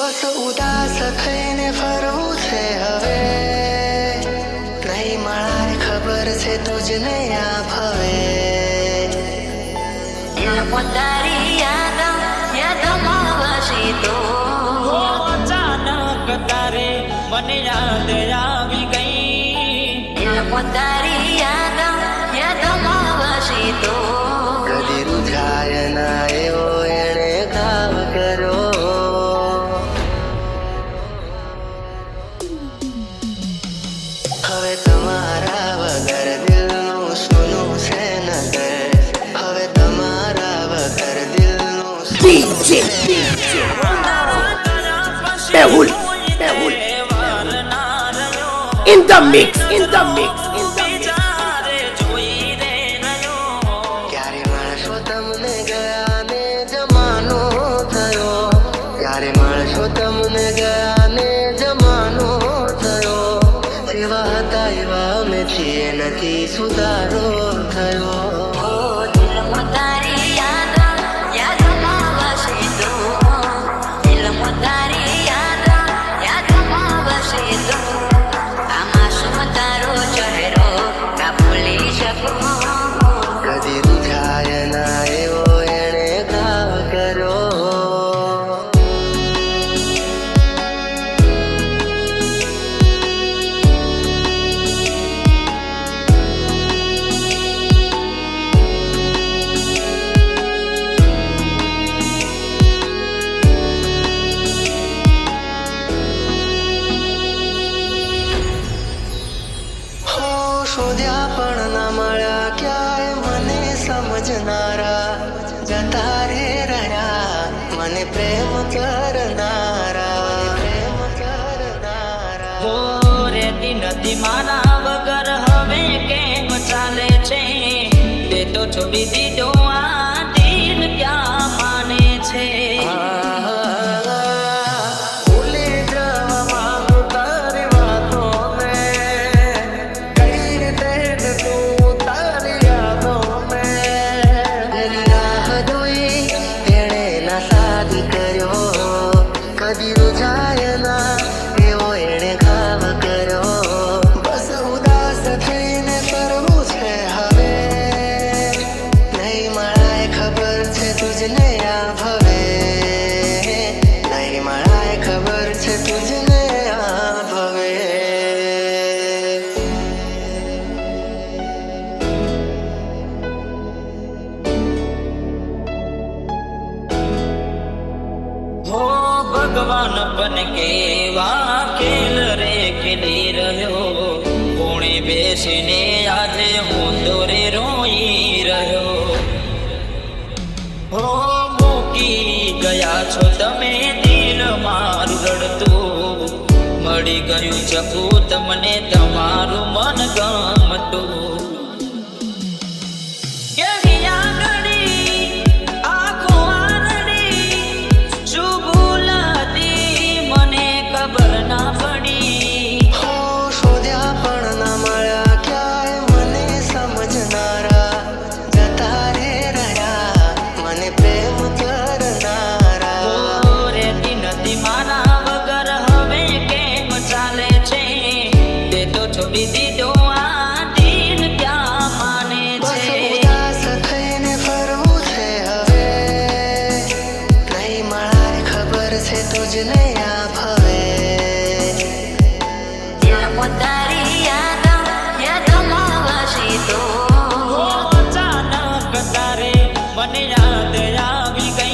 બસ ઉદાસ થઈને ફરવું છે હવે, નહીં મળાય ખબર છે તુજને આ ભવે. તારી યાદમાં વસી તો અચાનક તારે મને યાદ આવી ગઈ. તારી યાદમાં વસી તો કદી રૂઝાય ના એવો એણે ઘાવ કર્યો. હવે તમારા વગર દિલનું સૂનું છે નગર, હવે તમારા વગર દિલનું Behul in the mix. ક્યારે માણસો તમને ગયા ને જમાનો થયો, ક્યારે માણસો તમને ગયા ને જમાનો થયો. જેવા હતા એવા અમે છીએ, નથી સુધારો થયો. તારી યાદમાં વસી તો તારી યાદમાં વસી તો આમાં શું તારો ચહેરો કા ભૂલી શકું. કદી રૂઝાય ના એવો એણે ઘાવ કર્યો. શોધ્યા પણ ના મળ્યા ક્યાંય મને સમજનારા, જતા રે રહ્યા મને પ્રેમ કરનારા. હો રેતી નથી મારા વગર હવે કેમ ચાલે છે, તે તો છોડી દીધો આ દિલ ક્યાં માને છે. ભૂલી જવા માંગુ તારી વાતોને, કઈ રીતે તું તારી યાદોને. એની રાહ જોઈ એણે ના સાદી કર્યો, કદી રૂઝાય ના એવો એણે ઘાવ કર્યો. બસ ઉદાસ થઈને ફરવું છે હવે, નહીં મળાય ખબર છે તુજને આ ભવે, નહીં મળાય ખબર છે તુજને આ ભવે. હો ભગવાન બન કેવા ખેલ રે ખેલી રહ્યો, કોણે બેસીને આજે હું દોરે રોઈ રહ્યો. હો મૂકી ગયા છો તમે દિલ મારું રડતું, મળી ગયું ચકું તમને તમારું મન ગમતું. કેવી આંગળી આખો આંગળી, શું ભૂલ હતી મને ખબર ના પડી. હો શોધ્યા પણ ના મળ્યા ક્યાંય મને સમજનારા, જતા રે રહ્યા મને પ્રેમ કરનારા. હો રેતી નથી મારા વગર હવે કેમ ચાલે છે, તે તો છોડી દીધો આ દિલ ક્યાં માને બસ છે. ઉદાસ થઈને ફરવું છે હવે, નહીં મળાય ખબર છે તુજને આ ભવે. તારી યાદમાં વસી તો અચાનક તારે મને યાદ આવી ગઈ.